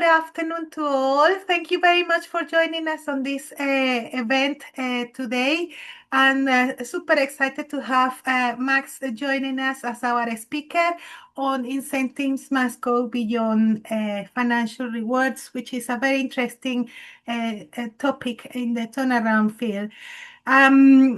good afternoon to all. Thank you very much for joining us on this event today. And super excited to have Max joining us as our speaker on Incentives Must Go Beyond Financial Rewards, which is a very interesting topic in the turnaround field. Um,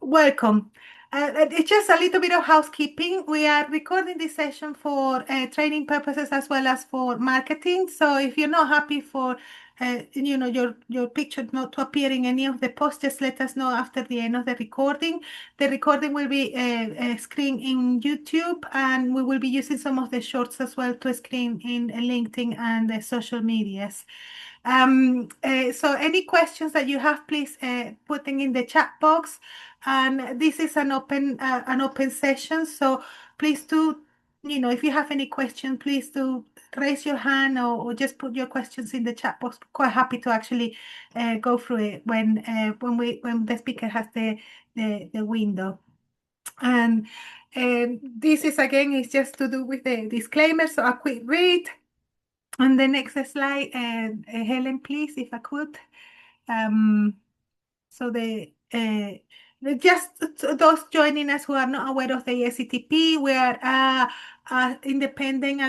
Welcome. It's just a little bit of housekeeping. We are recording this session for training purposes as well as for marketing. So if you're not happy for your picture not to appear in any of the posts, just let us know after the end of the recording. The recording will be screened in YouTube, and we will be using some of the shorts as well to screen in LinkedIn and the social medias. So any questions that you have, please put them in the chat box. And this is an open session, so please do, if you have any questions, please do raise your hand or just put your questions in the chat box. Quite happy to actually go through it when the speaker has the window. And this is again is just to do with the disclaimer, so a quick read. On the next slide, Helen, please, if I could. So just those joining us who are not aware of the EACTP, we are a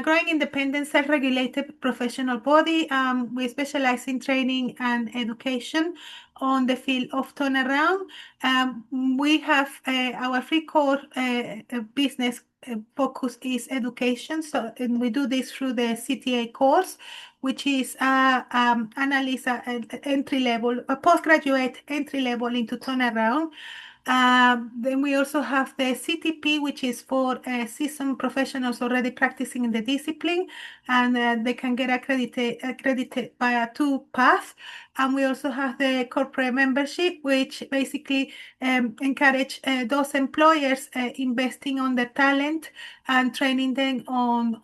growing independent, self-regulated professional body. We specialize in training and education on the field of turnaround. We have our free core business focus is education. So, and we do this through the CTA course, which is analyst entry level, a postgraduate entry level into turnaround. Then we also have the CTP, which is for seasoned professionals already practicing in the discipline, and they can get accredited via two paths. And we also have the corporate membership, which basically encourage those employers investing on the talent and training them on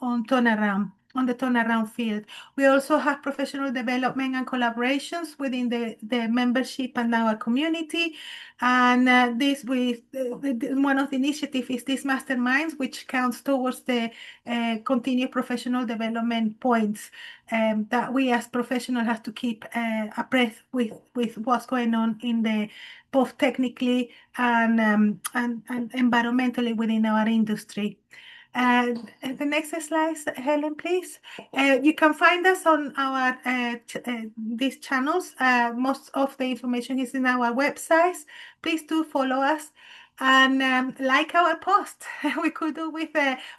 the turnaround field. We also have professional development and collaborations within the membership and our community. And one of the initiatives is this masterminds, which counts towards the continued professional development points that we as professionals have to keep abreast with what's going on in the both technically and environmentally within our industry. And the next slide, Helen, please. You can find us on our these channels. Most of the information is in our websites. Please do follow us and like our post. We could do with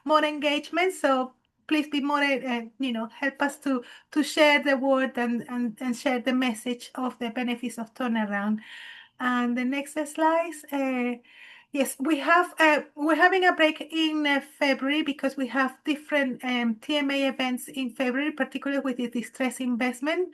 more engagement. So please be more, help us to share the word and share the message of the benefits of turnaround. And the next slide. Yes, we're having a break in February because we have different TMA events in February, particularly with the Distress Investment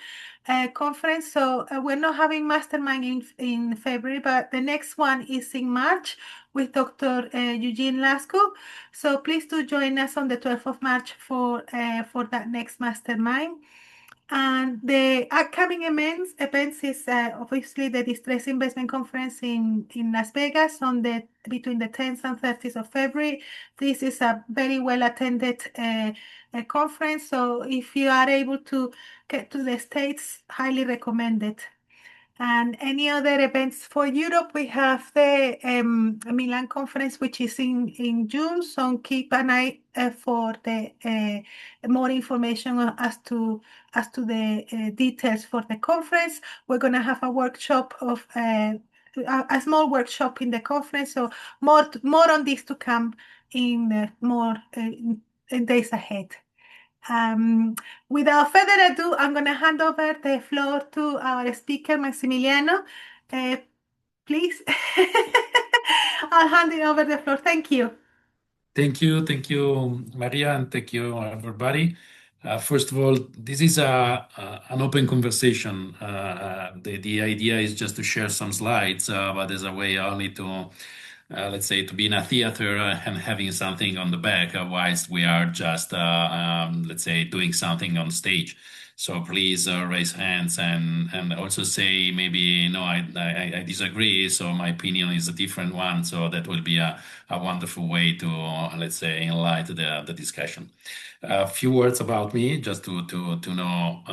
Conference. So we're not having Mastermind in February, but the next one is in March with Dr. Eugene Lasko. So please do join us on the 12th of March for that next Mastermind. And the upcoming events is obviously the Distress Investment Conference in Las Vegas between the 10th and 30th of February. This is a very well attended conference. So if you are able to get to the States, highly recommended. And any other events for Europe, we have the Milan conference, which is in June. So keep an eye for the more information as to the details for the conference. We're going to have a workshop of a small workshop in the conference. So more on this to come in more days ahead. Without further ado, I'm going to hand over the floor to our speaker, Massimiliano. Please, I'll hand it over the floor. Thank you. Thank you, Maria, and thank you, everybody. First of all, this is an open conversation. The idea is just to share some slides, but as a way only to let's say, to be in a theater and having something on the back, whilst we are just, let's say, doing something on stage. So please raise hands and also say maybe no, I disagree. So my opinion is a different one. So that will be a wonderful way to let's say enlighten the discussion. A few words about me, just to know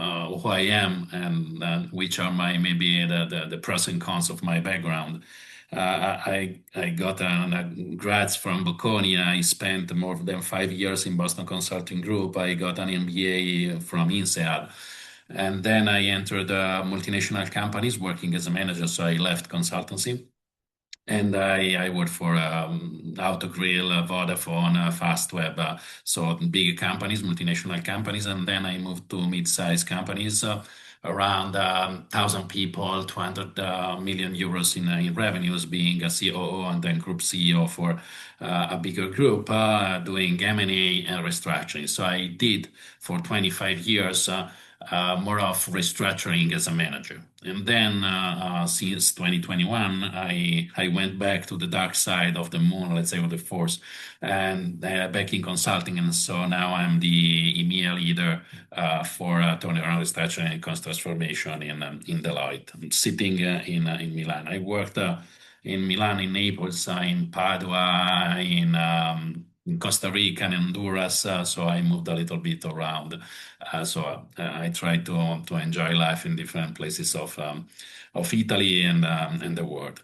who I am and which are my maybe the pros and cons of my background. I got a grads from Bocconi. I spent more than 5 years in Boston Consulting Group. I got an MBA from INSEAD. And then I entered multinational companies working as a manager. So I left consultancy. And I worked for Autogrill, Vodafone, Fastweb, so big companies, multinational companies. And then I moved to mid-sized companies, around 1,000 people, 200 million euros in revenues, being a COO and then group CEO for a bigger group, doing M&A and restructuring. So I did for 25 years more of restructuring as a manager. And then since 2021, I went back to the dark side of the moon, let's say, of the force, and back in consulting. And so now I'm the EMEA leader for turnaround restructuring and cost transformation in Deloitte. I'm sitting in Milan. I worked in Milan, in Naples, in Padua, in Costa Rica and Honduras, so I moved a little bit around. So I try to enjoy life in different places of Italy and the world.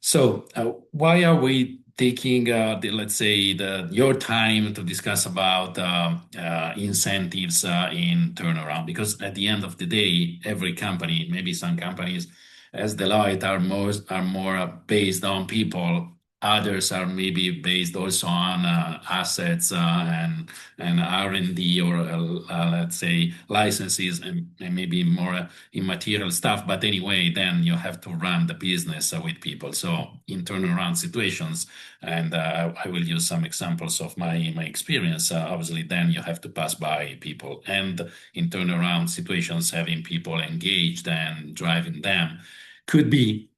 So why are we taking, let's say, your time to discuss about incentives in turnaround? Because at the end of the day, every company, maybe some companies, as Deloitte, are more based on people. Others are maybe based also on assets and R&D or let's say licenses and maybe more immaterial stuff. But anyway, then you have to run the business with people. So in turnaround situations, and I will use some examples of my experience. Obviously, then you have to pass by people, and in turnaround situations, having people engaged and driving them could be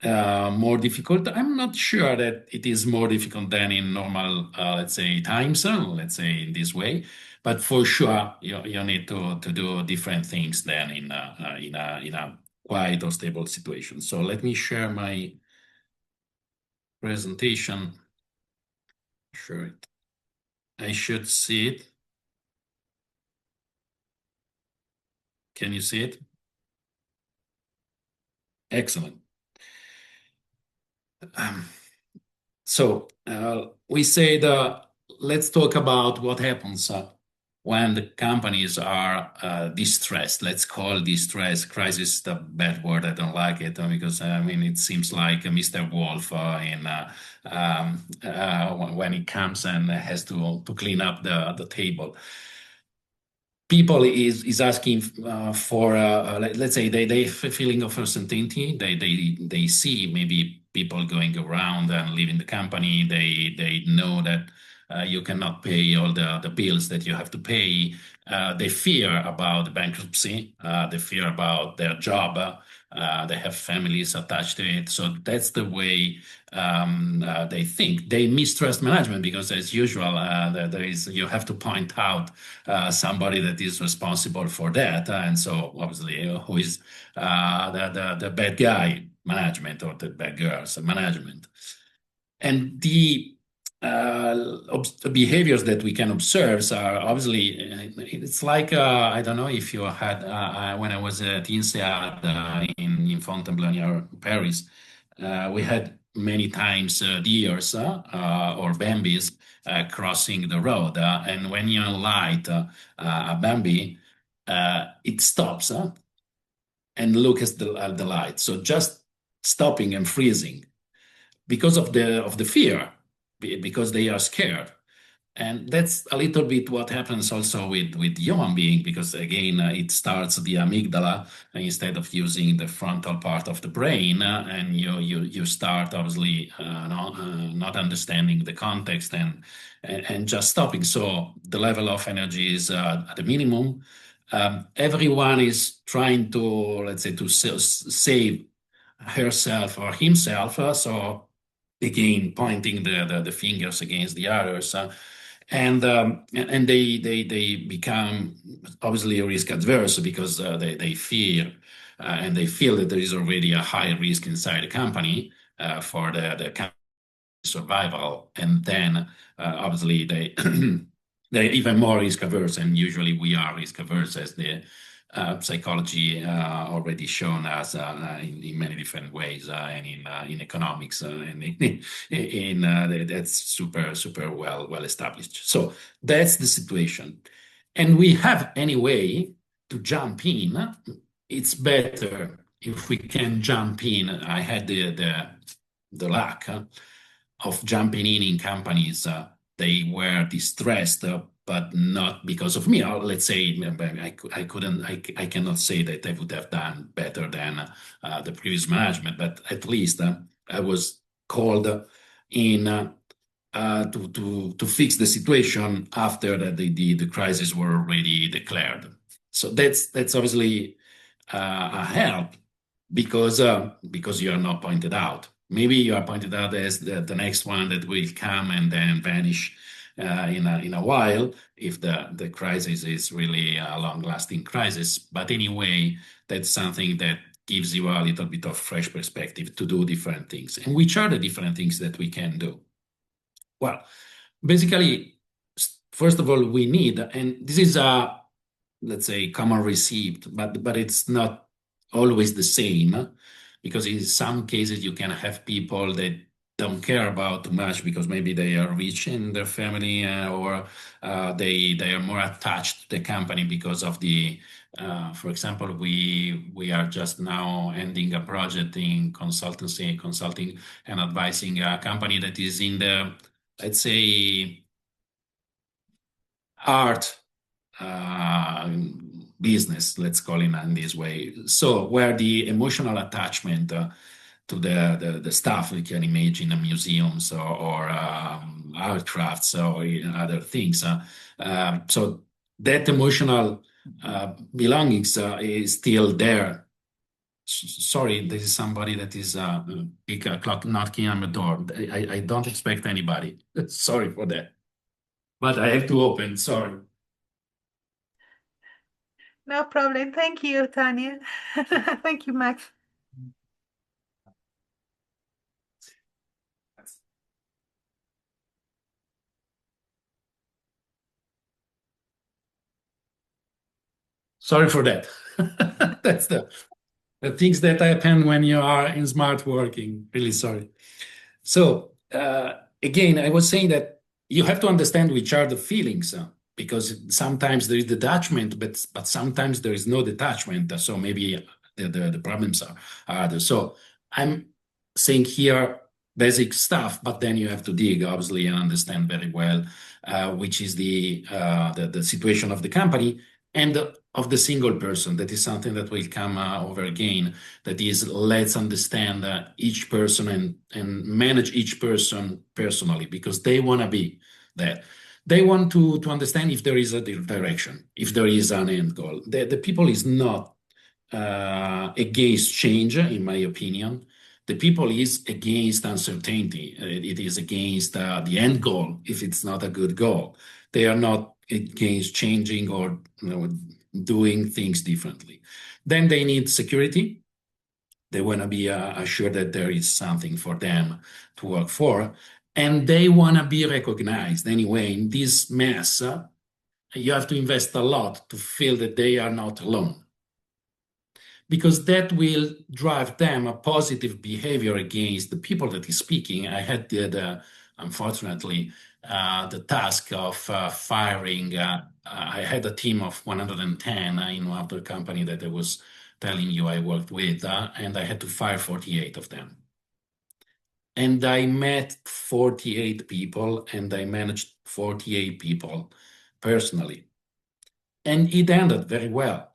more difficult. I'm not sure that it is more difficult than in normal, let's say, times, let's say in this way. But for sure, you need to do different things than in a quiet or stable situation. So let me share my presentation. Sure, I should see it. Can you see it? Excellent. So we said, let's talk about what happens when the companies are distressed. Let's call distress crisis the bad word. I don't like it because I mean it seems like Mr. Wolf when he comes and has to clean up the table. People is asking for let's say they have a feeling of uncertainty. They see maybe people going around and leaving the company. They know that you cannot pay all the bills that you have to pay. They fear about bankruptcy. They fear about their job. They have families attached to it. So that's the way they think. They mistrust management because, as usual, you have to point out somebody that is responsible for that. And so, obviously, who is the bad guy? Management, or the bad girls? Management. And the behaviors that we can observe are obviously, it's like, I don't know if you had, when I was at INSEAD in Fontainebleau near Paris, we had many times deers or Bambis crossing the road. And when you light a Bambi, it stops and looks at the light. So just stopping and freezing because of the fear, because they are scared. And that's a little bit what happens also with human being, because again, it starts the amygdala instead of using the frontal part of the brain, and you start obviously not understanding the context and just stopping. So the level of energy is at the minimum. Everyone is trying to, let's say, to save herself or himself. So again pointing the fingers against the others, and they become obviously risk adverse because they fear and they feel that there is already a high risk inside the company for the company survival, and then obviously they they're even more risk averse, and usually we are risk averse as the psychology already shown us in many different ways, and in economics, and that's super well established. So that's the situation, and we have any way to jump in. It's better if we can jump in. I had the luck of jumping in companies. They were distressed, but not because of me. Or let's say I cannot say that I would have done better than the previous management, but at least I was called in to fix the situation after that the crisis were already declared. So that's obviously a help because you are not pointed out. Maybe you are pointed out as the next one that will come and then vanish in a while if the crisis is really a long-lasting crisis. But anyway, that's something that gives you a little bit of fresh perspective to do different things. And which are the different things that we can do? Well, basically, first of all, we need, and this is a, let's say, common receipt, but it's not always the same, because in some cases you can have people that don't care about too much because maybe they are rich in their family, or they are more attached to the company because of the for example, we are just now ending a project in consulting and advising a company that is in the, let's say, art business, let's call it in this way. So where the emotional attachment to the stuff we can imagine in museums or art crafts or other things. So that emotional belongings is still there. Sorry, this is somebody that is big clock knocking on the door. I don't expect anybody. Sorry for that. But I have to open, sorry. No problem. Thank you, Tanya. Thank you, Max. Sorry for that. That's the things that happen when you are in smart working. Really sorry. So again, I was saying that you have to understand which are the feelings, because sometimes there is detachment, but sometimes there is no detachment. So maybe the problems are other. So I'm saying here basic stuff, but then you have to dig obviously and understand very well which is the situation of the company and of the single person. That is something that will come over again. That is, let's understand each person and manage each person personally, because they want to be that. They want to understand if there is a direction, if there is an end goal. The people is not against change, in my opinion. The people is against uncertainty. It is against the end goal if it's not a good goal. They are not against changing or doing things differently. Then they need security. They want to be assured that there is something for them to work for. And they want to be recognized. Anyway, in this mess, you have to invest a lot to feel that they are not alone, because that will drive them a positive behavior against the people that is speaking. I had unfortunately, the task of firing. I had a team of 110 in one of the company that I was telling you I worked with, and I had to fire 48 of them. And I met 48 people, and I managed 48 people personally. And it ended very well.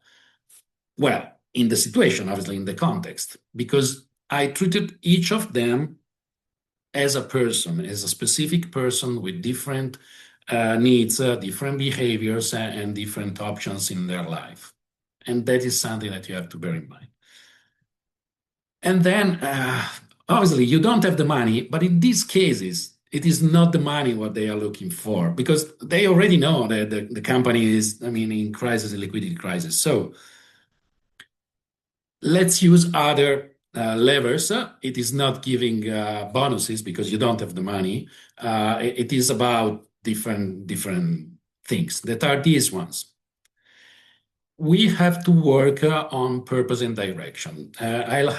Well, in the situation, obviously, in the context, because I treated each of them as a person, as a specific person with different needs, different behaviors, and different options in their life. And that is something that you have to bear in mind. And then, obviously you don't have the money, but in these cases, it is not the money what they are looking for, because they already know that the company is, in crisis, a liquidity crisis. So let's use other levers. It is not giving bonuses because you don't have the money. It is about different things that are these ones. We have to work on purpose and direction. I'll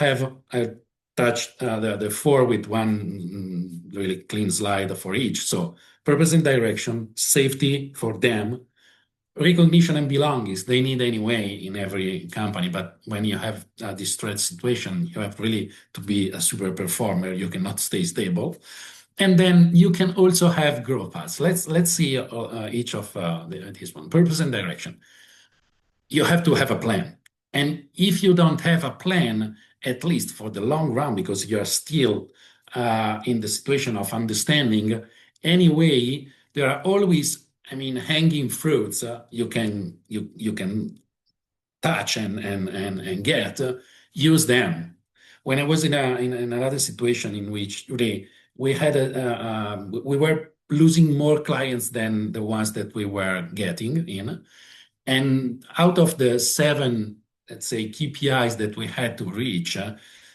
touch the four with one really clean slide for each. So purpose and direction, safety for them, recognition and belongings, they need anyway in every company. But when you have a distressed situation, you have really to be a super performer. You cannot stay stable. And then you can also have growth paths. Let's see each of this one. Purpose and direction. You have to have a plan. And if you don't have a plan, at least for the long run, because you're still in the situation of understanding, anyway, there are always, hanging fruits you can touch and get, use them. When I was in another situation in which really we had we were losing more clients than the ones that we were getting in. And out of the 7, let's say, KPIs that we had to reach,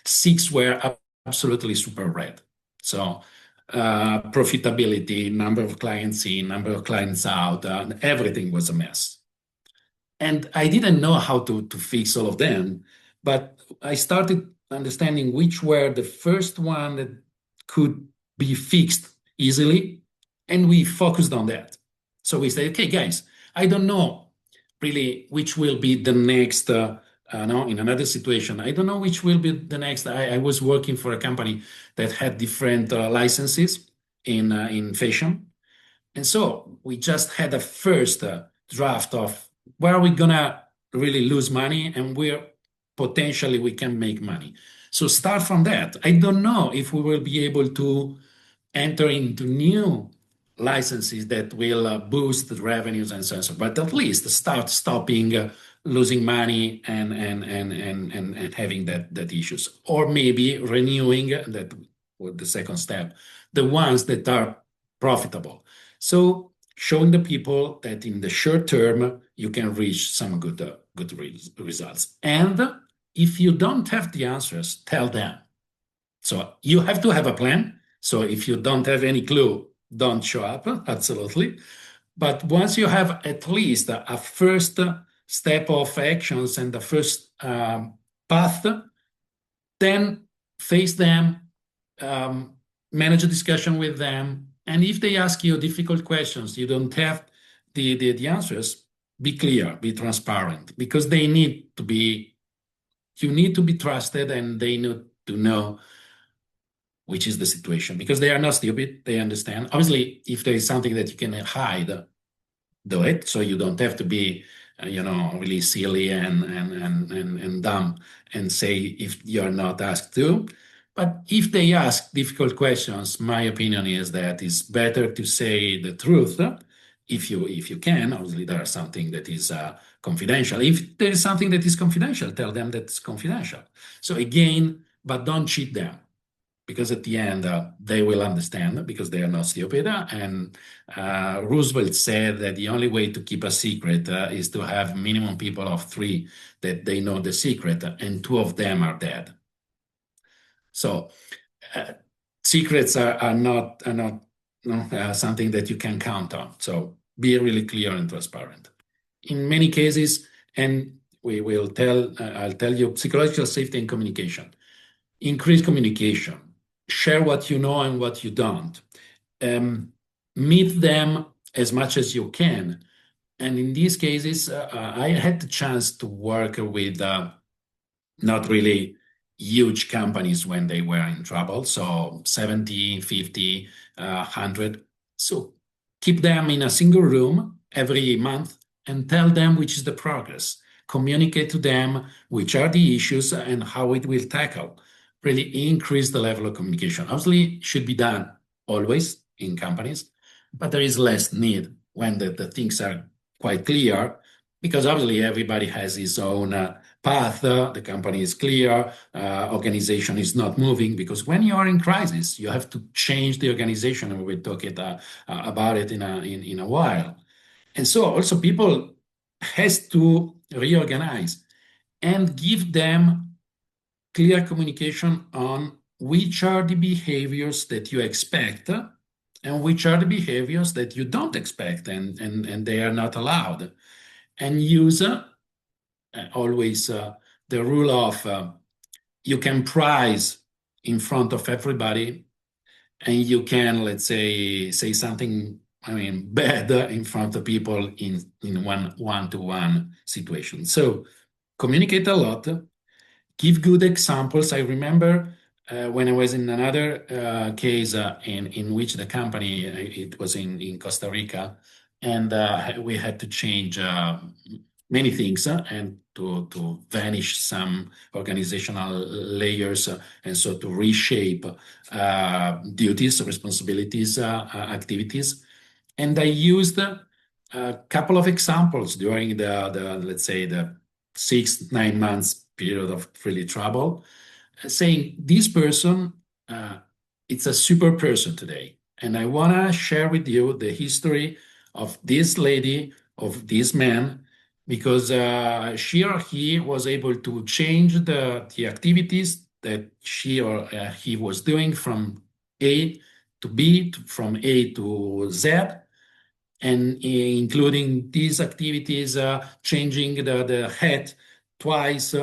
6 were absolutely super red. So profitability, number of clients in, number of clients out, everything was a mess. And I didn't know how to fix all of them, but I started understanding which were the first one that could be fixed easily, and we focused on that. So we said, okay, guys, I don't know really which will be the next, in another situation. I don't know which will be the next. I was working for a company that had different licenses in fashion. And so we just had a first draft of where are we gonna really lose money and where potentially we can make money. So start from that. I don't know if we will be able to enter into new licenses that will boost the revenues and so on. But at least start stopping losing money and having that issues, or maybe renewing that with the second step, the ones that are profitable. So showing the people that in the short term you can reach some good results. And if you don't have the answers, tell them. So you have to have a plan. So if you don't have any clue, don't show up, absolutely. But once you have at least a first step of actions and the first path, then face them, manage a discussion with them. And if they ask you difficult questions, you don't have the answers, be clear, be transparent, because you need to be trusted, and they need to know which is the situation, because they are not stupid. They understand. Obviously, if there is something that you can hide, do it. So you don't have to be, really silly and dumb and say if you're not asked to. But if they ask difficult questions, my opinion is that it's better to say the truth if you can. Obviously, there is something that is confidential. If there is something that is confidential, tell them that's confidential. So again, but don't cheat them, because at the end, they will understand, because they are not stupid. And Roosevelt said that the only way to keep a secret is to have minimum people of 3 that they know the secret, and 2 of them are dead. So secrets are not something that you can count on. So be really clear and transparent. In many cases, and I'll tell you, psychological safety and communication. Increase communication. Share what you know and what you don't. Meet them as much as you can. And in these cases, I had the chance to work with not really huge companies when they were in trouble. So 70, 50, 100. So keep them in a single room every month and tell them which is the progress. Communicate to them which are the issues and how it will tackle. Really increase the level of communication. Obviously, should be done always in companies, but there is less need when the things are quite clear. because obviously everybody has his own path. The company is clear, organization is not moving, because when you are in crisis, you have to change the organization, and we'll talk about it in a while. And so also people has to reorganize and give them clear communication on which are the behaviors that you expect and which are the behaviors that you don't expect, and they are not allowed. And use always the rule of you can prize in front of everybody, and you can, let's say something, bad in front of people in one-to-one situation. So communicate a lot, give good examples. I remember when I was in another case in which the company, it was in Costa Rica, and we had to change many things and to vanish some organizational layers, and so to reshape duties, responsibilities, activities. And I used a couple of examples during the let's say the 6-9 months period of really trouble, saying this person, it's a super person today, and I want to share with you the history of this lady, of this man, because she or he was able to change the activities that she or he was doing from A to B, from A to Z, and including these activities, changing the head twice.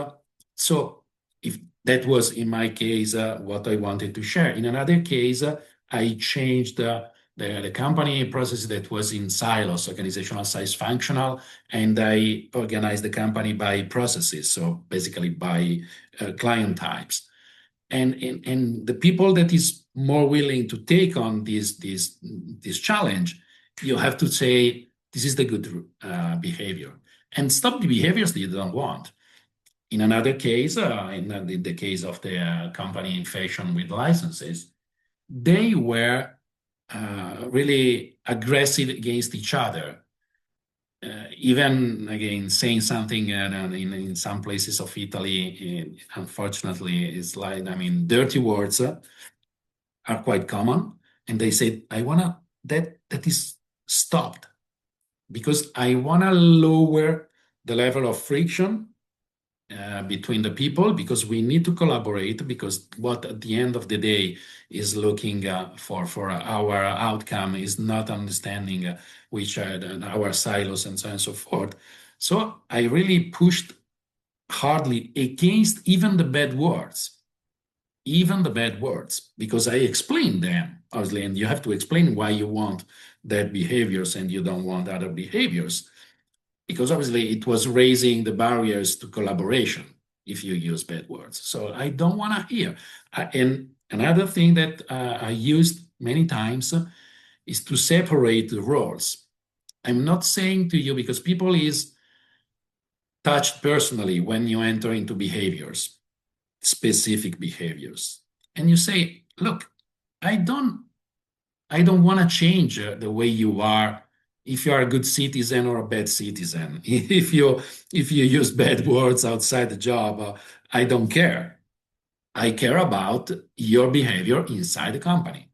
So if that was in my case what I wanted to share. In another case, I changed the company process that was in silos, organizational size, functional, and I organized the company by processes, so basically by client types. And the people that is more willing to take on this challenge, you have to say this is the good behavior, and stop the behaviors that you don't want. In another case, in the case of the company in fashion with licenses, they were really aggressive against each other. Even again, saying something in some places of Italy, unfortunately, is like, dirty words are quite common. And they said, I wanna that is stopped, because I wanna lower the level of friction between the people, because we need to collaborate, because what at the end of the day is looking for our outcome is not understanding which are our silos and so on and so forth. So I really pushed hardly against even the bad words, because I explained them, obviously, and you have to explain why you want that behaviors and you don't want other behaviors, because obviously it was raising the barriers to collaboration if you use bad words. So I don't want to hear. And another thing that I used many times is to separate the roles. I'm not saying to you, because people is touched personally when you enter into behaviors, specific behaviors, and you say, look, I don't want to change the way you are, if you are a good citizen or a bad citizen. If you use bad words outside the job, I don't care. I care about your behavior inside the company,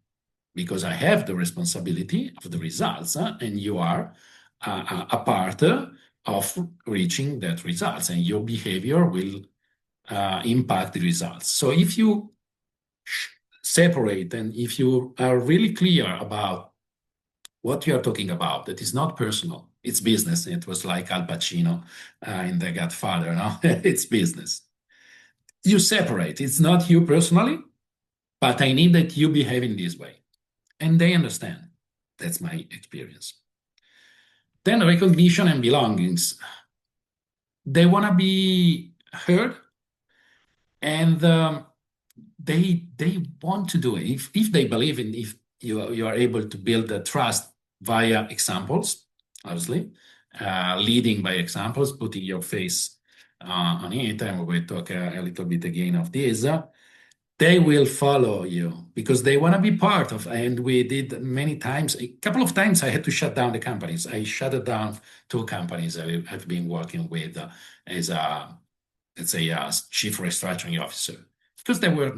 because I have the responsibility of the results, and you are a part of reaching that results, and your behavior will impact the results. So if you separate, and if you are really clear about what you are talking about, that is not personal, it's business. It was like Al Pacino in The Godfather, no? It's business. You separate. It's not you personally, but I need that you behave in this way. And they understand. That's my experience. Then recognition and belongings. They want to be heard, and they want to do it. If they believe in, if you are able to build the trust via examples, obviously, leading by examples, putting your face on it, and we'll talk a little bit again of this. they will follow you because they want to be part of. And we did many times, a couple of times I had to shut down the companies. I shut it down 2 companies I've been working with as a, let's say, a chief restructuring officer, because there were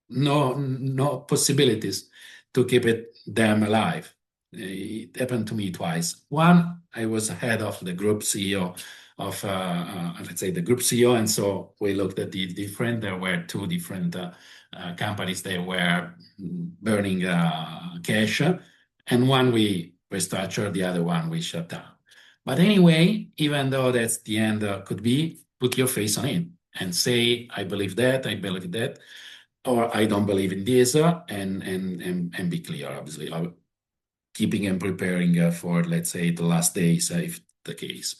no possibilities to keep them alive. It happened to me twice. One, I was head of the group CEO of, let's say, the group CEO, and so we looked at the different. There were 2 different companies. They were burning cash, and one we restructured, the other one we shut down. But anyway, even though that's the end could be, put your face on it and say, I believe that, or I don't believe in this, and be clear, obviously, keeping and preparing for, let's say, the last days, if the case.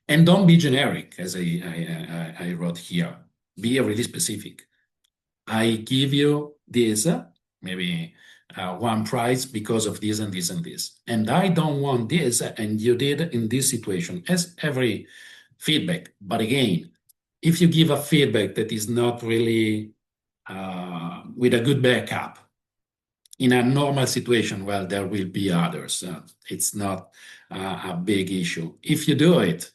And don't be generic, as I wrote here. Be really specific. I give you this, maybe one price because of this and this and this. And I don't want this, and you did in this situation, as every feedback. But again, if you give a feedback that is not really with a good backup, in a normal situation, well, there will be others. It's not a big issue. If you do it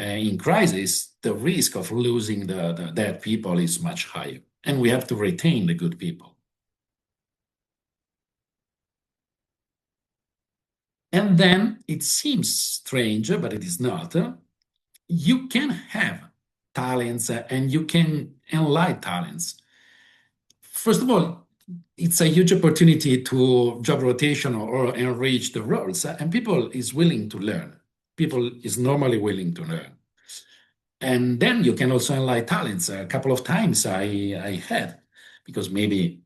in crisis, the risk of losing the dead people is much higher. And we have to retain the good people. And then it seems strange, but it is not. You can have talents and you can enlighten talents. First of all, it's a huge opportunity to job rotation or enrich the roles, and people is willing to learn. People is normally willing to learn. And then you can also enlighten talents. A couple of times I had, because maybe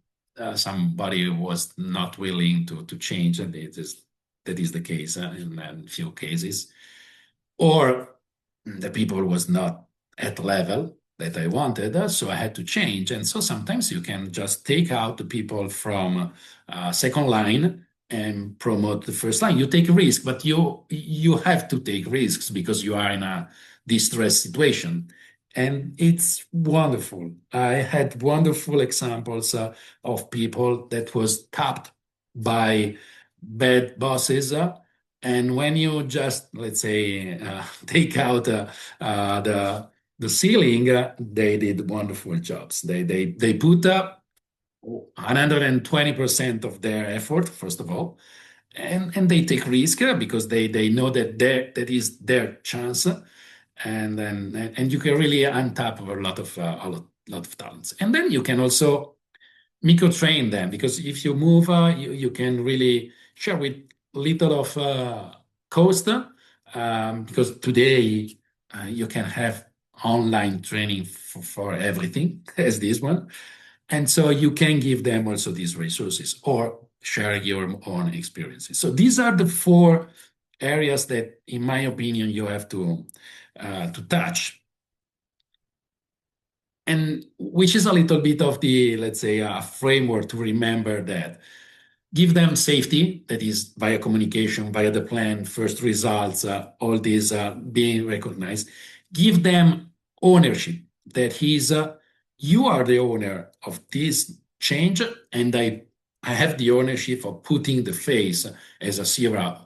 somebody was not willing to change, and that is the case in a few cases, or the people was not at the level that I wanted, so I had to change. And so sometimes you can just take out the people from second line and promote the first line. You take a risk, but you have to take risks because you are in a distressed situation. And it's wonderful. I had wonderful examples of people that was tapped by bad bosses. And when you just, let's say, take out the ceiling, they did wonderful jobs. They put up 120% of their effort, first of all, and they take risk because they know that that is their chance, and you can really untap a lot of talents. And then you can also micro train them, because if you move, you can really share with little of cost, because today you can have online training for everything, as this one. And so you can give them also these resources or share your own experiences. So these are the 4 areas that, in my opinion, you have to touch. And which is a little bit of the, let's say, a framework to remember that. Give them safety, that is via communication, via the plan, first results, all these being recognized. Give them ownership, that you are the owner of this change, and I have the ownership of putting the face as a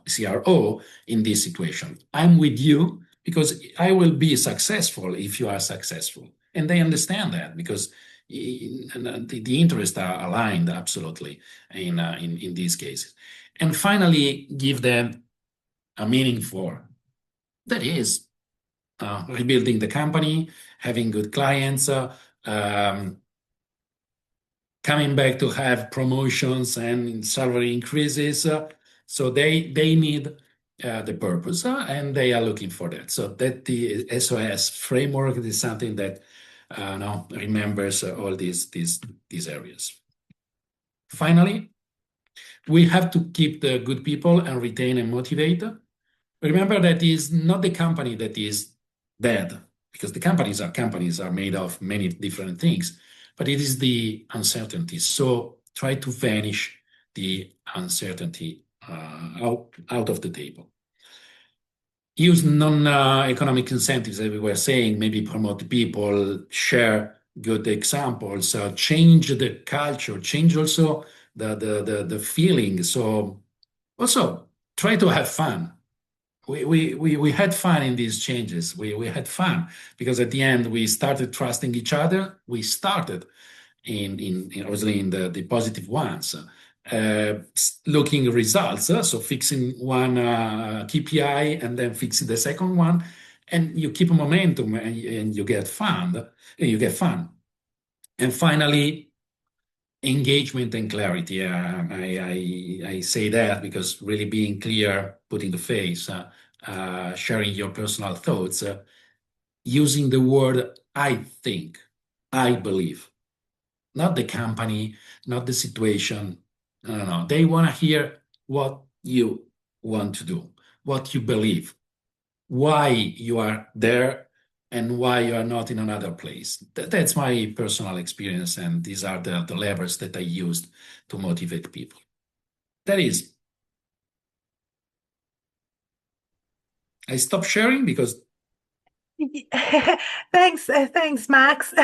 CRO in this situation. I'm with you because I will be successful if you are successful. And they understand that because the interests are aligned absolutely in these cases. And finally, give them a meaning for, that is, rebuilding the company, having good clients, coming back to have promotions and salary increases. So they need the purpose, and they are looking for that. So that the S.O.S framework is something that now remembers all these areas. Finally, we have to keep the good people and retain and motivate. Remember that is not the company that is dead, because the companies are made of many different things, but it is the uncertainty. So try to vanish the uncertainty out of the table. Use non-economic incentives, as we were saying, maybe promote people, share good examples, change the culture, change also the feeling. So also try to have fun. We had fun in these changes. We had fun because at the end we started trusting each other. We started obviously in the positive ones, looking results. So fixing one KPI and then fixing the second one, and you keep momentum and you get fun. And you get fun. And finally, engagement and clarity. I say that because really being clear, putting the face, sharing your personal thoughts, using the word I think, I believe, not the company, not the situation. No, no, no. They want to hear what you want to do, what you believe, why you are there, and why you are not in another place. That's my personal experience, and these are the levers that I used to motivate people. That is, I stopped sharing because Thanks, Max.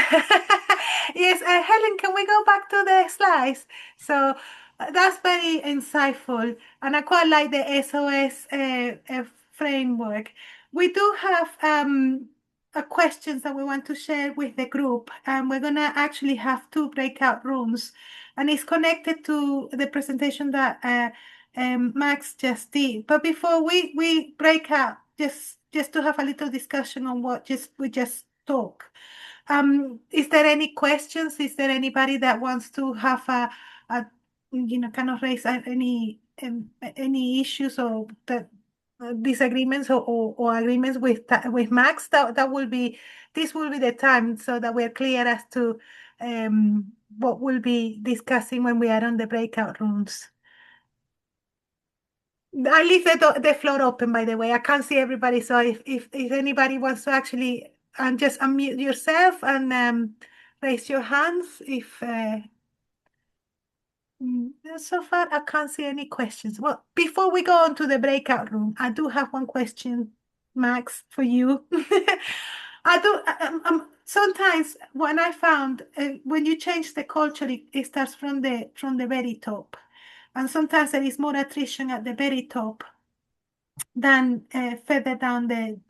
Yes, Helen, can we go back to the slides? So that's very insightful, and I quite like the S.O.S. Framework. We do have questions that we want to share with the group, and we're gonna actually have two breakout rooms, and it's connected to the presentation that Max just did. But before we break out, just to have a little discussion on what we just talked. Is there any questions? Is there anybody that wants to have a kind of raise any issues or that disagreements or agreements with Max? That will be this will be the time so that we're clear as to what we'll be discussing when we are on the breakout rooms. I leave the floor open, by the way. I can't see everybody, so if anybody wants to actually just unmute yourself and raise your hands. If so far I can't see any questions. Well, before we go on to the breakout room, I do have one question, Max, for you. I do. Sometimes when I found when you change the culture, it starts from the very top. And sometimes there is more attrition at the very top than further down the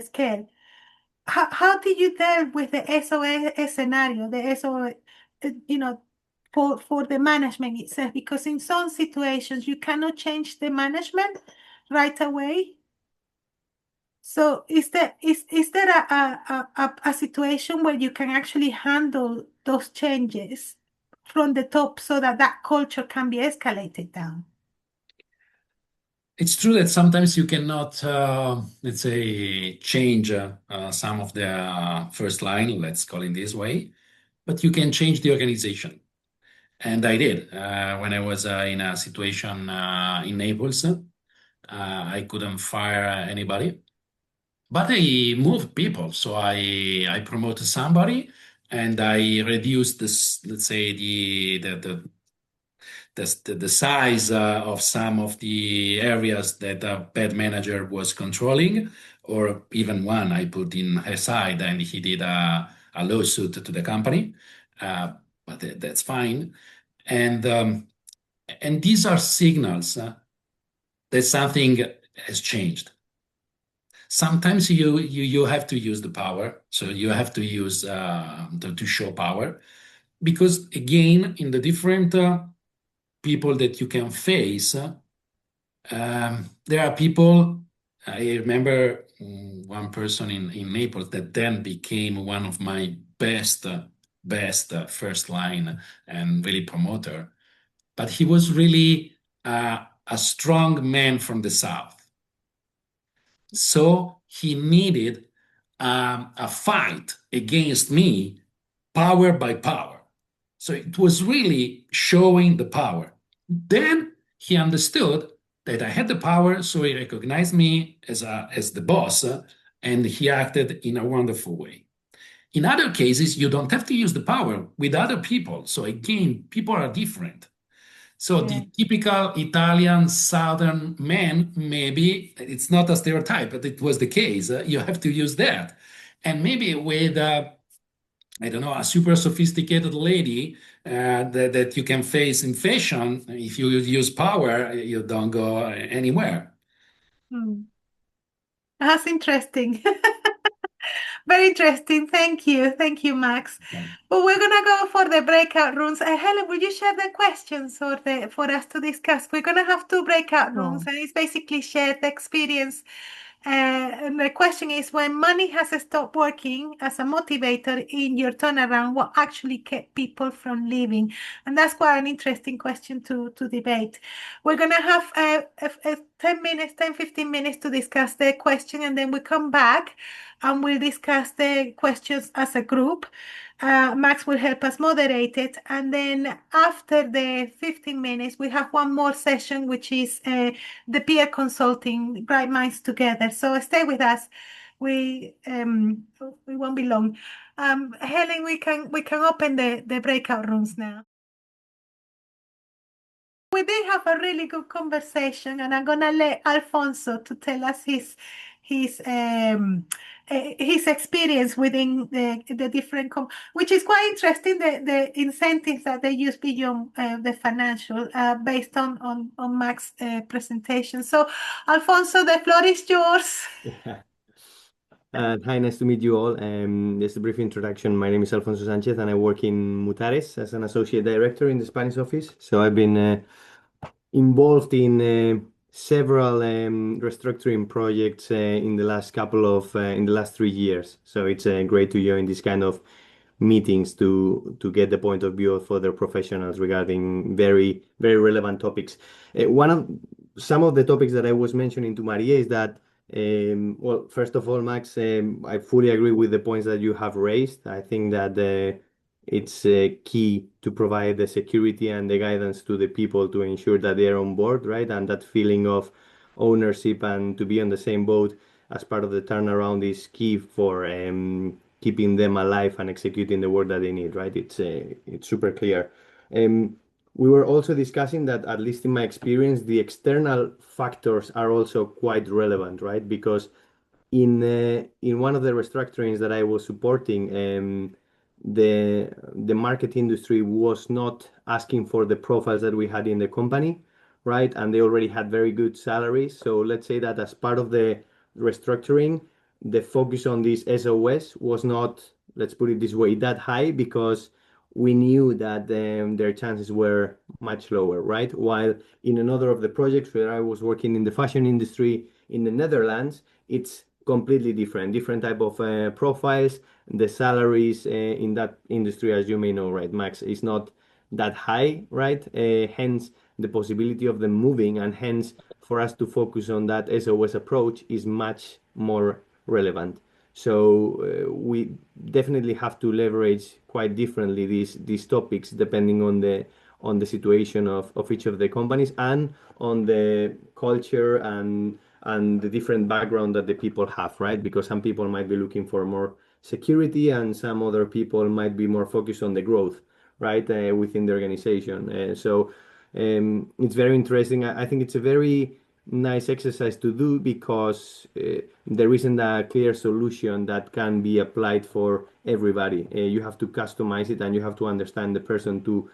scale. How did you deal with the S.O.S scenario, the S.O.S, for the management itself? Because in some situations you cannot change the management right away. So is there a situation where you can actually handle those changes from the top so that culture can be escalated down? it's true that sometimes you cannot, let's say, change some of the first line, let's call it this way, but you can change the organization. And I did. When I was in a situation in Naples, I couldn't fire anybody, but I moved people. So I promoted somebody, and I reduced this, let's say, the size of some of the areas that a bad manager was controlling, or even one I put in his side, and he did a lawsuit to the company. But that's fine. And these are signals that something has changed. Sometimes you have to use the power, so you have to use to show power, because again, in the different people that you can face, there are people. I remember one person in Naples that then became one of my best first line and really promoter. But he was really a strong man from the South. So he needed a fight against me, power by power. So it was really showing the power. Then he understood that I had the power, so he recognized me as the boss, and he acted in a wonderful way. In other cases, you don't have to use the power with other people. So again, people are different. So the typical Italian Southern man, maybe it's not a stereotype, but it was the case. You have to use that. And maybe with I don't know, a super sophisticated lady that you can face in fashion. If you use power, you don't go anywhere. Hmm. That's interesting. Very interesting. Thank you. Thank you, Max. But we're gonna go for the breakout rooms. Helen, will you share the questions for us to discuss? We're gonna have two breakout rooms, Oh, and it's basically shared experience. And the question is, when money has stopped working as a motivator in your turnaround, what actually kept people from leaving? And that's quite an interesting question to debate. We're gonna have 10 minutes, 10, 15 minutes to discuss the question, and then we come back and we'll discuss the questions as a group. Max will help us moderate it. And then after the 15 minutes, we have one more session, which is the peer consulting, Bright Minds Together. So stay with us. We won't be long. Helen, we can open the breakout rooms now. We did have a really good conversation, and I'm gonna let Alfonso to tell us his experience within the different which is quite interesting, the incentives that they use beyond the financial, based on Max's presentation. So, Alfonso, the floor is yours. Yeah. Hi, nice to meet you all. Just a brief introduction. My name is Alfonso Sanchez, and I work in Mutares as an associate director in the Spanish office. So I've been involved in several restructuring projects in the last 3 years. So it's great to join this kind of meetings to get the point of view of other professionals regarding very very relevant topics. One of some of the topics that I was mentioning to Maria is that well, first of all, Max, I fully agree with the points that you have raised. I think that it's key to provide the security and the guidance to the people to ensure that they are on board, right? And that feeling of ownership and to be on the same boat as part of the turnaround is key for keeping them alive and executing the work that they need, right? It's super clear. We were also discussing that, at least in my experience, the external factors are also quite relevant, right? Because in one of the restructurings that I was supporting, the market industry was not asking for the profiles that we had in the company, right? And they already had very good salaries. So let's say that as part of the restructuring, the focus on this S.O.S was not, let's put it this way, that high, because we knew that their chances were much lower, right? While in another of the projects where I was working in the fashion industry in the Netherlands, it's completely different type of profiles. The salaries in that industry, as you may know, right, Max, is not that high, right? Hence, the possibility of them moving, and hence, for us to focus on that S.O.S approach is much more relevant. So we definitely have to leverage quite differently these topics depending on the situation of each of the companies and on the culture and the different background that the people have, right? Because some people might be looking for more security and some other people might be more focused on the growth, right, within the organization. So it's very interesting. I think it's a very nice exercise to do because there isn't a clear solution that can be applied for everybody. You have to customize it and you have to understand the person to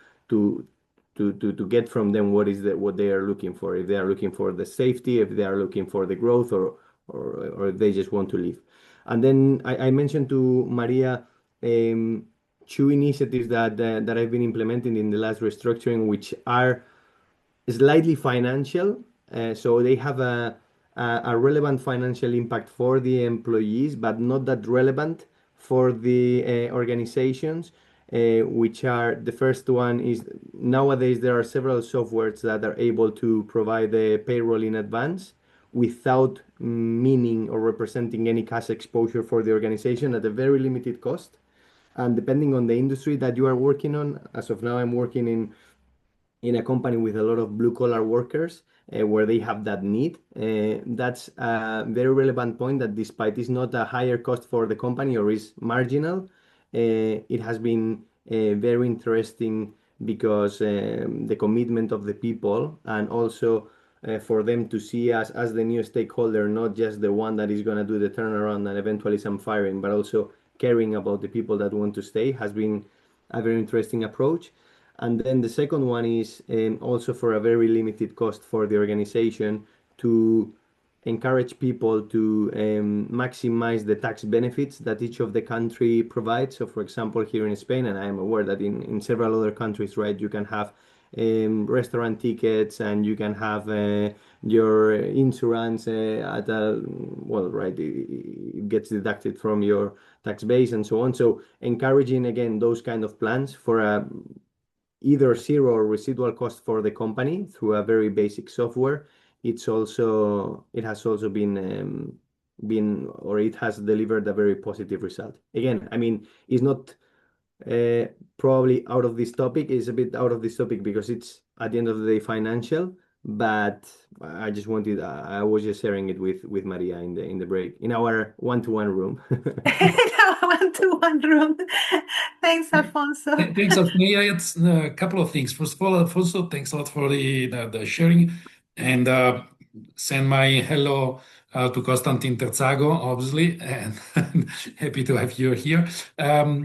to get from them what they are looking for. If they are looking for the safety, if they are looking for the growth, or if they just want to leave. And then I mentioned to Maria two initiatives that I've been implementing in the last restructuring, which are slightly financial. So they have a relevant financial impact for the employees, but not that relevant for the organizations. Which are, the first one is, nowadays there are several softwares that are able to provide the payroll in advance without meaning or representing any cash exposure for the organization at a very limited cost. And depending on the industry that you are working on, as of now, I'm working in a company with a lot of blue collar workers where they have that need. That's a very relevant point, that despite it's not a higher cost for the company or is marginal, it has been very interesting because the commitment of the people, and also for them to see us as the new stakeholder, not just the one that is going to do the turnaround and eventually some firing, but also caring about the people that want to stay has been a very interesting approach. And then the second one is also for a very limited cost for the organization to encourage people to maximize the tax benefits that each of the country provides. So, for example, here in Spain, and I am aware that in several other countries, right, you can have restaurant tickets and you can have your insurance at a, well, right, it gets deducted from your tax base and so on. So encouraging, again, those kind of plans for a either zero or residual cost for the company through a very basic software. It has also been or it has delivered a very positive result. Again, I mean, it's not probably out of this topic. It's a bit out of this topic because it's at the end of the day financial. But I just wanted, I was just sharing it with Maria in the break in our one-to-one room. One-to-one room. Thanks, Alfonso. Thanks, Alfonso. It's a couple of things. First of all, Alfonso, thanks a lot for the sharing, and send my hello to Constantin Terzago, obviously, and happy to have you here.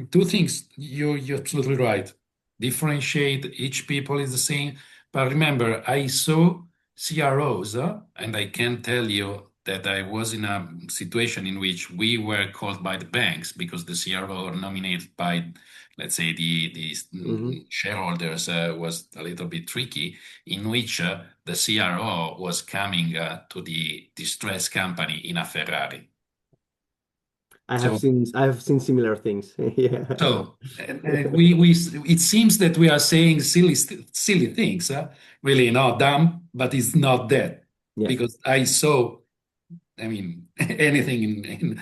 Two things. You're absolutely right. Differentiate. Each people is the same, but remember, I saw CROs, and I can tell you that I was in a situation in which we were called by the banks because the CRO are nominated by, let's say, the shareholders was a little bit tricky, in which the CRO was coming to the distressed company in a Ferrari. I have seen similar things. Yeah. So it seems that we are saying silly things, really not dumb, but it's not that. Yeah. Because I saw, I mean, anything in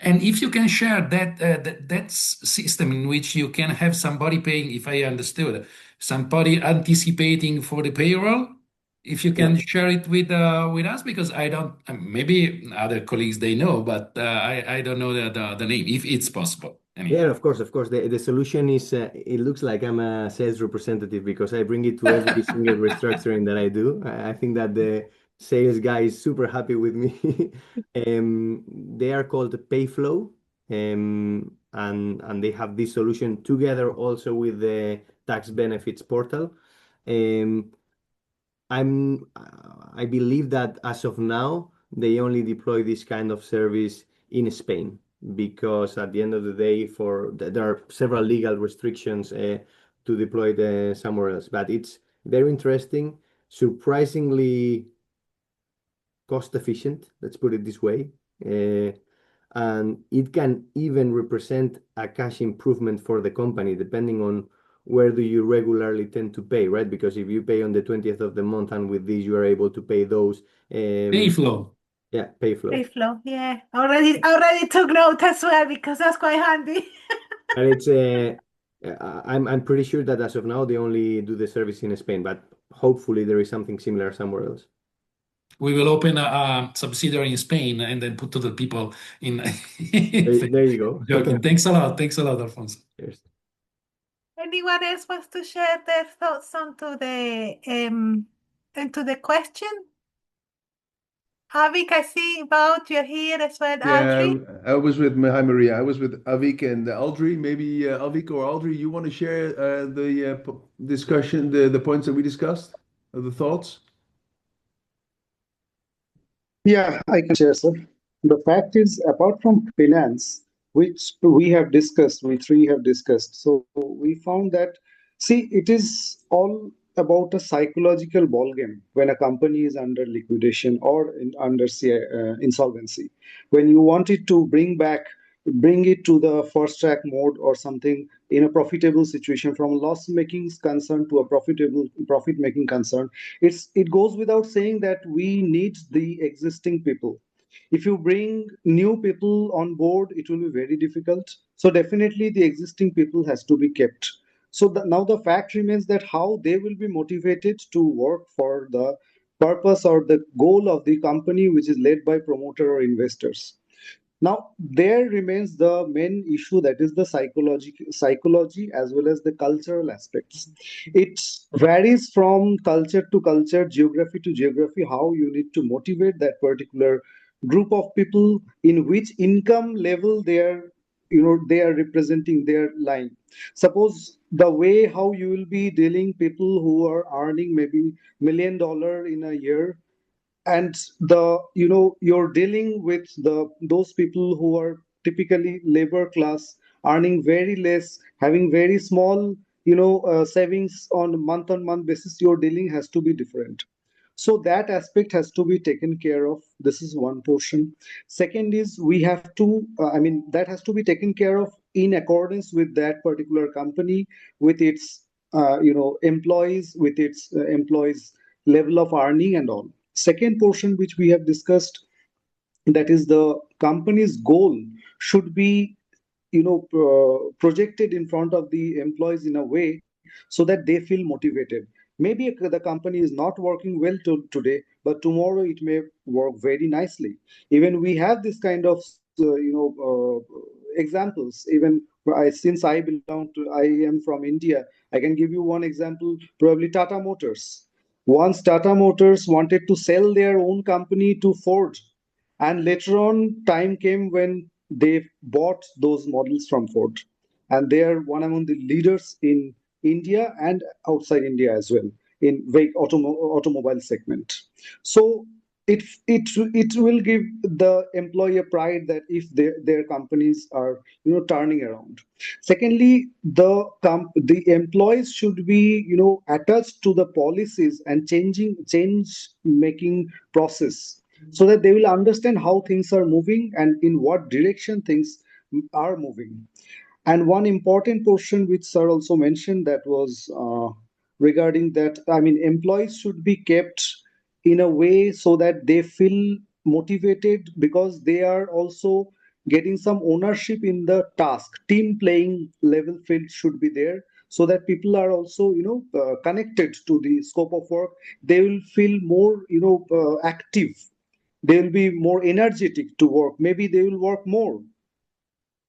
and if you can share that system in which you can have somebody paying, if I understood, somebody anticipating for the payroll, if you can share it with us, because I don't, maybe other colleagues they know, but I don't know the name, if it's possible. Yeah, of course. The solution is, it looks like I'm a sales representative because I bring it to every single restructuring that I do. I think that the sales guy is super happy with me. They are called Payflow, and they have this solution together also with the tax benefits portal. I believe that as of now, they only deploy this kind of service in Spain because at the end of the day, there are several legal restrictions to deploy it somewhere else. But it's very interesting, surprisingly cost efficient, let's put it this way. And it can even represent a cash improvement for the company, depending on where do you regularly tend to pay, right? Because if you pay on the 20th of the month and with this, you are able to pay those. Payflow. Yeah, Payflow. Payflow, yeah. Already took note as well because that's quite handy. And it's I'm pretty sure that as of now they only do the service in Spain, but hopefully there is something similar somewhere else. We will open a subsidiary in Spain and then put to the people in. There you go. Joking. Thanks a lot, Alfonso. Cheers. Anyone else wants to share their thoughts into the question? Avik, I see about you're here as well. Audrey? I was with hi Maria. I was with Avik and Audrey. Maybe Avik or Audrey, you want to share the discussion, the points that we discussed, the thoughts? Yeah, I can share, sir. The fact is, apart from finance, which we three have discussed, so we found that, see, it is all about a psychological ballgame when a company is under liquidation or under insolvency. When you want it to bring it to the first track mode or something in a profitable situation, from loss-making concern to a profit-making concern, it goes without saying that we need the existing people. If you bring new people on board, it will be very difficult. So definitely the existing people has to be kept. So now the fact remains that how they will be motivated to work for the purpose or the goal of the company, which is led by promoter or investors. Now, there remains the main issue, that is the psychology as well as the cultural aspects. It varies from culture to culture, geography to geography, how you need to motivate that particular group of people, in which income level they are they are representing their line. Suppose the way how you will be dealing people who are earning maybe $1 million in a year, and you're dealing with those people who are typically labor class, earning very less, having very small savings on month basis. Your dealing has to be different. So that aspect has to be taken care of. This is one portion. Second is, we have to that has to be taken care of in accordance with that particular company, with its employees, with its employees level of earning and all. Second portion which we have discussed, that is the company's goal should be projected in front of the employees in a way so that they feel motivated. Maybe the company is not working well today, but tomorrow it may work very nicely. Even we have this kind of examples. Even since I am from India, I can give you one example. Probably Tata Motors. Once Tata Motors wanted to sell their own company to Ford, and later on, time came when they bought those models from Ford. And they are one among the leaders in India and outside India as well, in automobile segment. So it will give the employer pride that if their companies are turning around. Secondly, the employees should be attached to the policies and change making process, so that they will understand how things are moving and in what direction things are moving. And one important portion which sir also mentioned, that was regarding that, employees should be kept in a way so that they feel motivated, because they are also getting some ownership in the task. Team playing level field should be there, so that people are also connected to the scope of work. They will feel more active, they will be more energetic to work. Maybe they will work more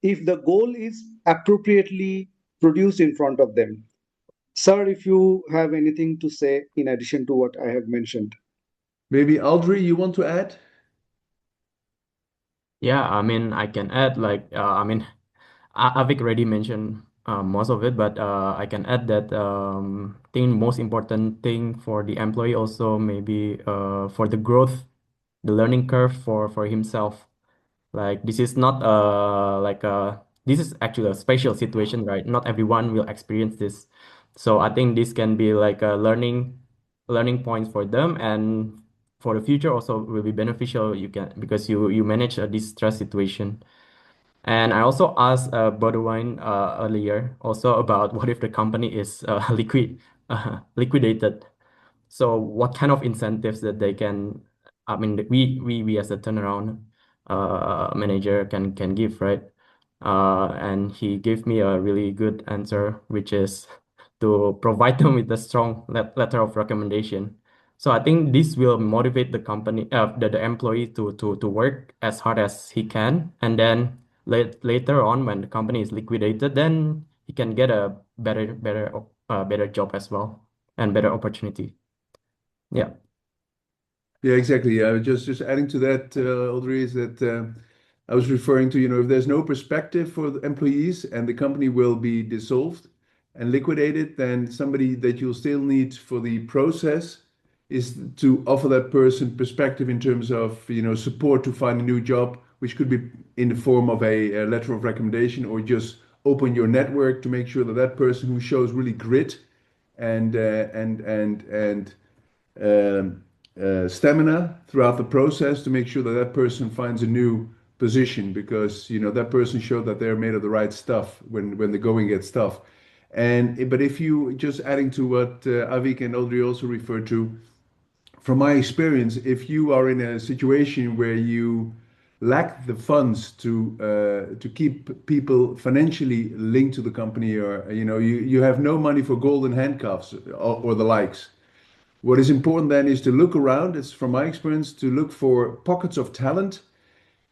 if the goal is appropriately produced in front of them. Sir, if you have anything to say in addition to what I have mentioned. Maybe Audrey, you want to add? Yeah, I can add Avik already mentioned most of it, but I can add that I think most important thing for the employee also maybe for the growth, the learning curve for himself. Like this is not this is actually a special situation, right? Not everyone will experience this. So I think this can be like a learning points for them, and for the future also will be beneficial. You can, because you manage this stress situation. And I also asked Bodewine earlier also about what if the company is liquidated. So what kind of incentives that they can, we as a turnaround manager can give, right? And he gave me a really good answer, which is to provide them with a strong letter of recommendation. So I think this will motivate the company, the employee to work as hard as he can, and then later on when the company is liquidated, then he can get a better job as well and better opportunity. Yeah. Yeah, exactly. I was just adding to that, Audrey, is that I was referring to, if there's no perspective for the employees and the company will be dissolved and liquidated, then somebody that you'll still need for the process is to offer that person perspective in terms of, support to find a new job, which could be in the form of a letter of recommendation, or just open your network to make sure that that person who shows really grit and stamina throughout the process, to make sure that that person finds a new position, because that person showed that they're made of the right stuff when the going gets tough. But if you, just adding to what Avik and Audrey also referred to, from my experience, if you are in a situation where you lack the funds to keep people financially linked to the company, or you have no money for golden handcuffs or the likes, what is important then is to look around. It's from my experience to look for pockets of talent,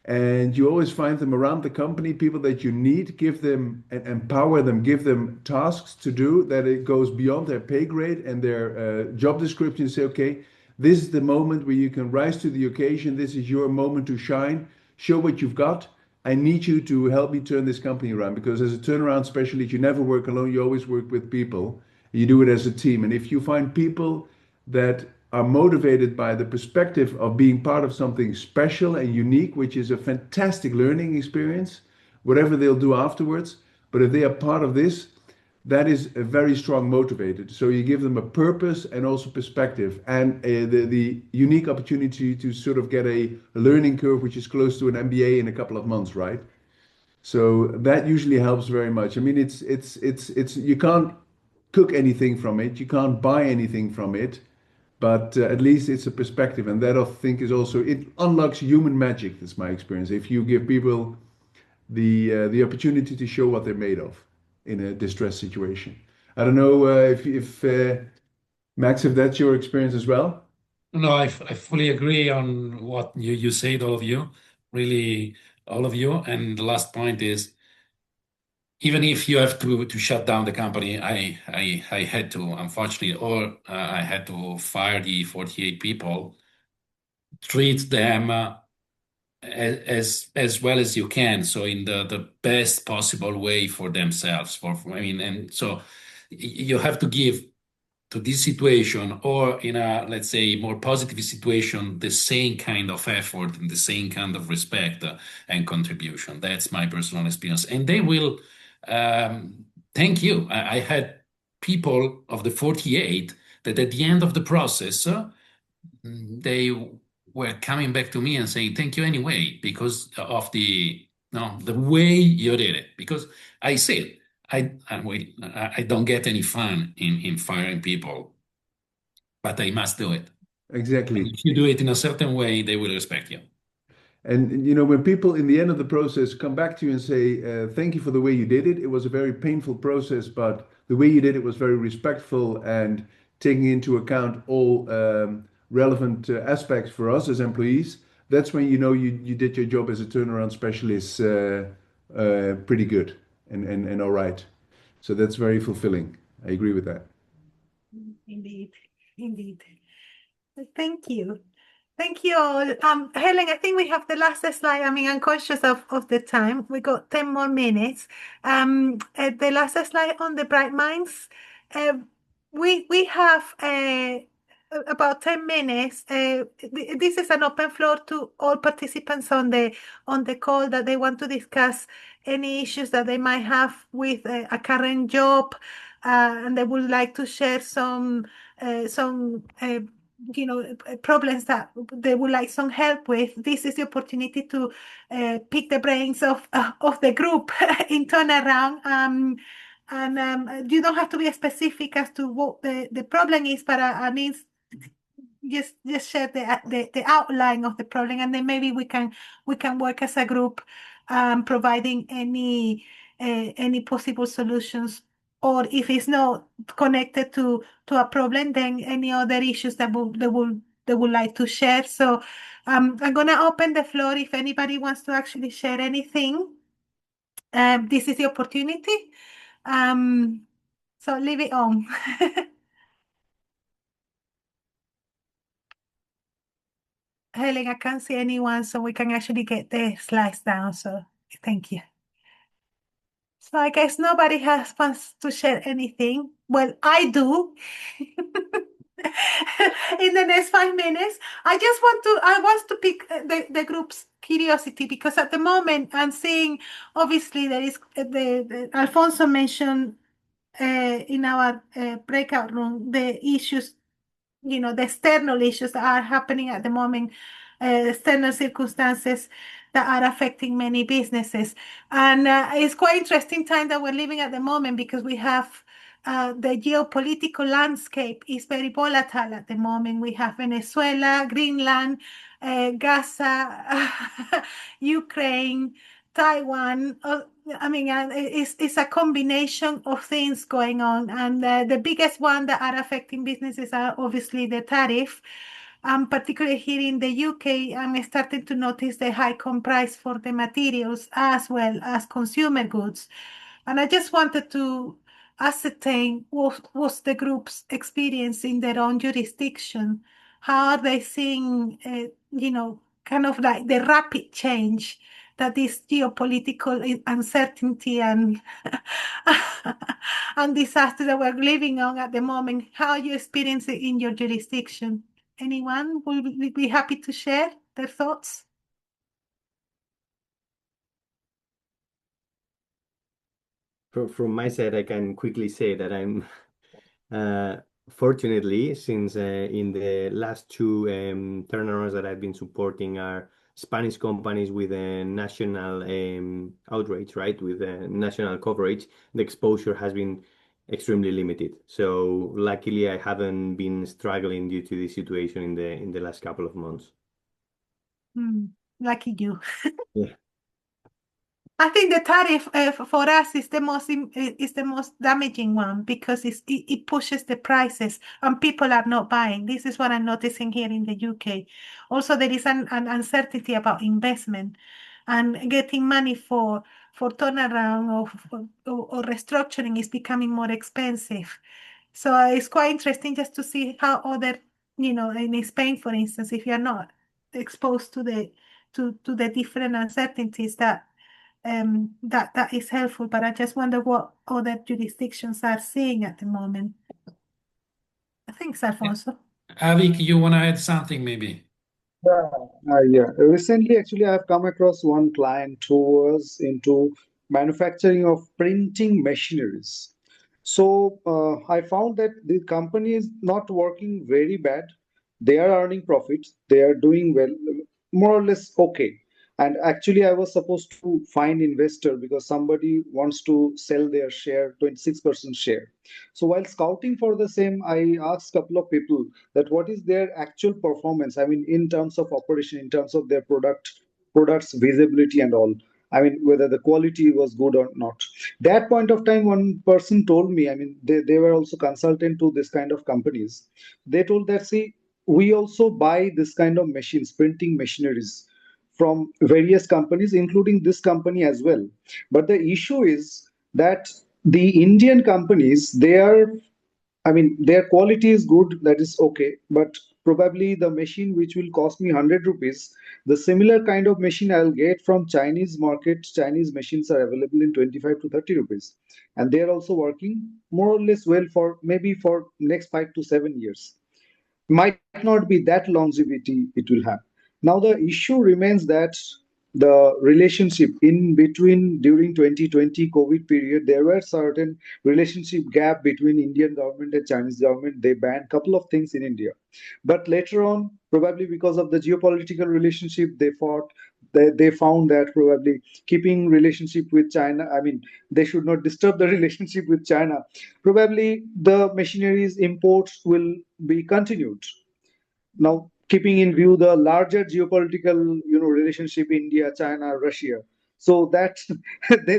and you always find them around the company, people that you need, give them and empower them, give them tasks to do that it goes beyond their pay grade and their job description. Say, okay, this is the moment where you can rise to the occasion. This is your moment to shine. Show what you've got, I need you to help me turn this company around, because as a turnaround specialist, you never work alone. You always work with people. You do it as a team. And if you find people that are motivated by the perspective of being part of something special and unique, which is a fantastic learning experience, whatever they'll do afterwards, but if they are part of this, that is a very strong motivated. So you give them a purpose and also perspective, and the unique opportunity to sort of get a learning curve which is close to an MBA in a couple of months, right? So that usually helps very much. I mean, it's you can't cook anything from it, you can't buy anything from it, but at least it's a perspective, and that I think is also, it unlocks human magic. That's my experience. If you give people the opportunity to show what they're made of in a distress situation. I don't know if Max, if that's your experience as well. No, I fully agree on what you said, all of you, really, all of you. And the last point is, even if you have to shut down the company, I had to, unfortunately, or I had to fire the 48 people, treat them as well as you can, so in the best possible way for themselves. I mean, and so you have to give to this situation, or in a, let's say, more positive situation, the same kind of effort and the same kind of respect and contribution. That's my personal experience, and they will thank you. I had people of the 48 that at the end of the process, they were coming back to me and saying thank you anyway, because of the way you did it. Because I said, I don't get any fun in firing people, but I must do it. Exactly. And if you do it in a certain way, they will respect you. And you know, when people in the end of the process come back to you and say, thank you for the way you did it. It was a very painful process, but the way you did it was very respectful and taking into account all relevant aspects for us as employees. That's when you know you did your job as a turnaround specialist pretty good and all right. So that's very fulfilling. I agree with that. Indeed, indeed. Thank you. Thank you all. Helen, I think we have the last slide. I mean, I'm conscious of the time. We got 10 more minutes. The last slide on the bright minds. We have about 10 minutes. This is an open floor to all participants on the call that they want to discuss any issues that they might have with a current job, and they would like to share some problems that they would like some help with. This is the opportunity to pick the brains of the group in turnaround. And you don't have to be specific as to what the problem is, but I mean, just share the outline of the problem, and then maybe we can work as a group, providing any possible solutions, or if it's not connected to a problem, then any other issues that they would like to share. So I'm gonna open the floor if anybody wants to actually share anything. This is the opportunity. So leave it on. Helen, I can't see anyone, so we can actually get the slides down. So thank you. So I guess nobody wants to share anything. Well, I do. In the next 5 minutes, I want to pick the group's curiosity, because at the moment I'm seeing, obviously, there is the Alfonso mentioned in our breakout room the issues, the external issues that are happening at the moment, external circumstances that are affecting many businesses. And it's quite interesting time that we're living at the moment, because we have the geopolitical landscape is very volatile at the moment. We have Venezuela, Greenland, Gaza, Ukraine, Taiwan. I mean, it's a combination of things going on, and the biggest one that are affecting businesses are obviously the tariff. Particularly here in the UK, I'm starting to notice the high price for the materials as well as consumer goods. And I just wanted to ascertain what was the group's experience in their own jurisdiction. How are they seeing, kind of like the rapid change that this geopolitical uncertainty and and disaster that we're living on at the moment, how you experience it in your jurisdiction. Anyone will be happy to share their thoughts? From my side, I can quickly say that I'm fortunately, since in the last two turnarounds that I've been supporting are Spanish companies with a national outreach, right, with a national coverage, the exposure has been extremely limited. So luckily, I haven't been struggling due to this situation in the last couple of months. Lucky you. Yeah. I think the tariff for us is the most damaging one because it pushes the prices and people are not buying. This is what I'm noticing here in the UK. Also, there is an uncertainty about investment and getting money for turnaround or restructuring is becoming more expensive. So it's quite interesting just to see how other, in Spain, for instance, if you're not exposed to the different uncertainties that is helpful, but I just wonder what other jurisdictions are seeing at the moment. Thanks, Alfonso. Avik, you want to add something maybe? Yeah. Recently, actually, I've come across one client who was into manufacturing of printing machineries. So I found that the company is not working very bad. They are earning profits. They are doing well, more or less okay. And actually, I was supposed to find investor because somebody wants to sell their share, 26% share. So while scouting for the same, I asked a couple of people that what is their actual performance. I mean, in terms of operation, in terms of their products visibility and all. I mean, whether the quality was good or not. That point of time, one person told me, I mean, they were also consultant to this kind of companies. They told that, see, we also buy this kind of machines, printing machineries from various companies, including this company as well. But the issue is that the Indian companies, I mean, their quality is good, that is okay, but probably the machine which will cost me 100 rupees, the similar kind of machine I'll get from Chinese market, Chinese machines are available in 25 to 30 rupees. And they're also working more or less well for maybe for next 5 to 7 years. Might not be that longevity it will have. Now the issue remains that the relationship in between during 2020 COVID period, there were certain relationship gap between Indian government and Chinese government. They banned couple of things in India, but later on, probably because of the geopolitical relationship, they fought. They found that probably keeping relationship with China, I mean, they should not disturb the relationship with China. Probably the machineries imports will be continued. Now, keeping in view the larger geopolitical, relationship India, China, Russia, so that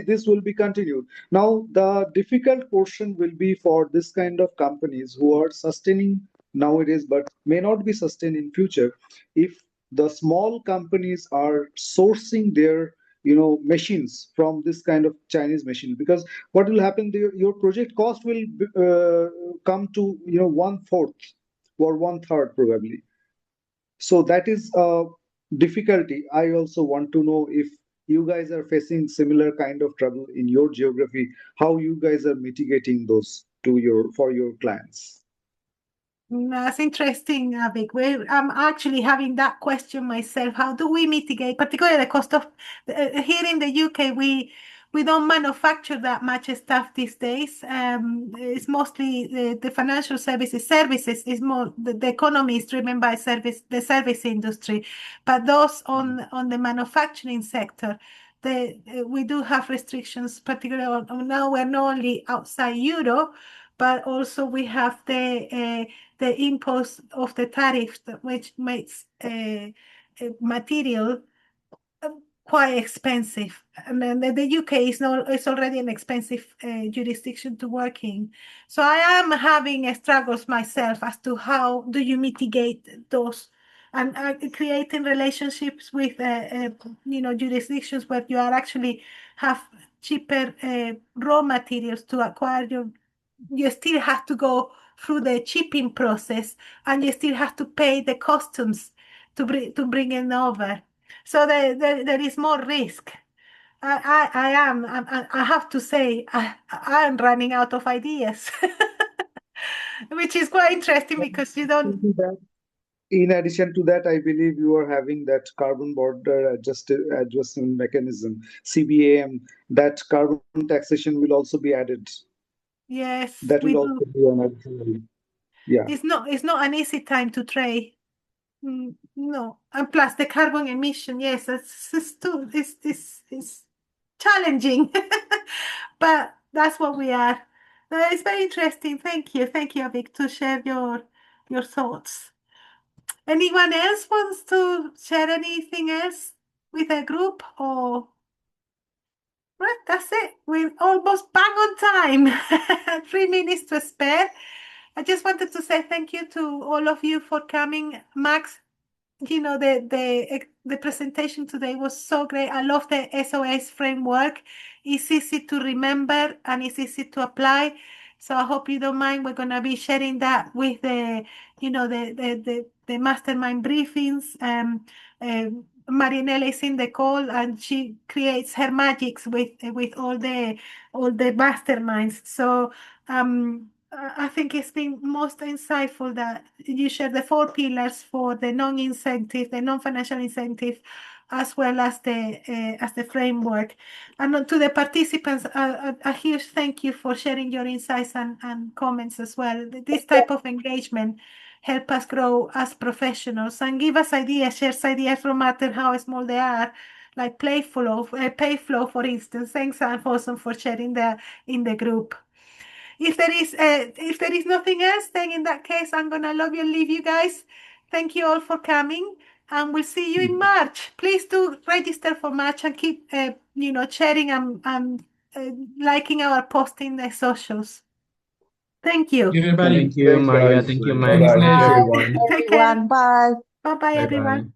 this will be continued. Now, the difficult portion will be for this kind of companies who are sustaining nowadays, but may not be sustained in future, if the small companies are sourcing their machines from this kind of Chinese machine. Because what will happen, your project cost will come to one fourth or one third probably. So that is a difficulty. I also want to know if you guys are facing similar kind of trouble in your geography, how you guys are mitigating those for your clients. That's interesting, Avik. I'm actually having that question myself. How do we mitigate, particularly the cost of here in the UK? We don't manufacture that much stuff these days. It's mostly the financial services. Services is more the economy is driven by the service industry, but those on the manufacturing sector, we do have restrictions, particularly now we're not only outside Euro, but also we have the impose of the tariff, which makes material quite expensive. And then the UK is already an expensive jurisdiction to work in. So I am having struggles myself as to how do you mitigate those and creating relationships with jurisdictions where you are actually have cheaper raw materials to acquire you still have to go through the shipping process and you still have to pay the customs to bring it over. So there is more risk. I have to say, I'm running out of ideas, which is quite interesting because you don't. In addition to that, I believe you are having that carbon border adjustment mechanism, CBAM. That carbon taxation will also be added. Yes, That we will do. also be an additional. Yeah. It's not an easy time to trade. No, and plus the carbon emission. Yes, it's challenging, but that's what we are. It's very interesting. Thank you, Vic, to share your thoughts. Anyone else wants to share anything else with the group or? Well, that's it. We're almost bang on time. 3 minutes to spare. I just wanted to say thank you to all of you for coming. Max, you know, the presentation today was so great. I love the S.O.S framework. It's easy to remember and it's easy to apply. So I hope you don't mind. We're gonna be sharing that with the, you know, the mastermind briefings. Marinella is in the call and she creates her magics with all the masterminds. So I think it's been most insightful that you share the 4 pillars for the non-incentive, the non-financial incentive, as well as the framework. And to the participants, a huge thank you for sharing your insights and comments as well. This type of engagement help us grow as professionals and give us ideas, shares ideas, no matter how small they are, like Payflow, for instance. Thanks, Alfonso, for sharing that in the group. If there is nothing else, then in that case, I'm gonna love you and leave you guys. Thank you all for coming, and we'll see you in March. Please do register for March and keep, sharing and liking our post in the socials. Thank you. Thank you, everybody. Thank you, Thanks, Maria. guys. Thank you, Bye Max. bye. Thank you, Bye, everyone. take care. Everyone, bye. Bye, Bye everyone. bye.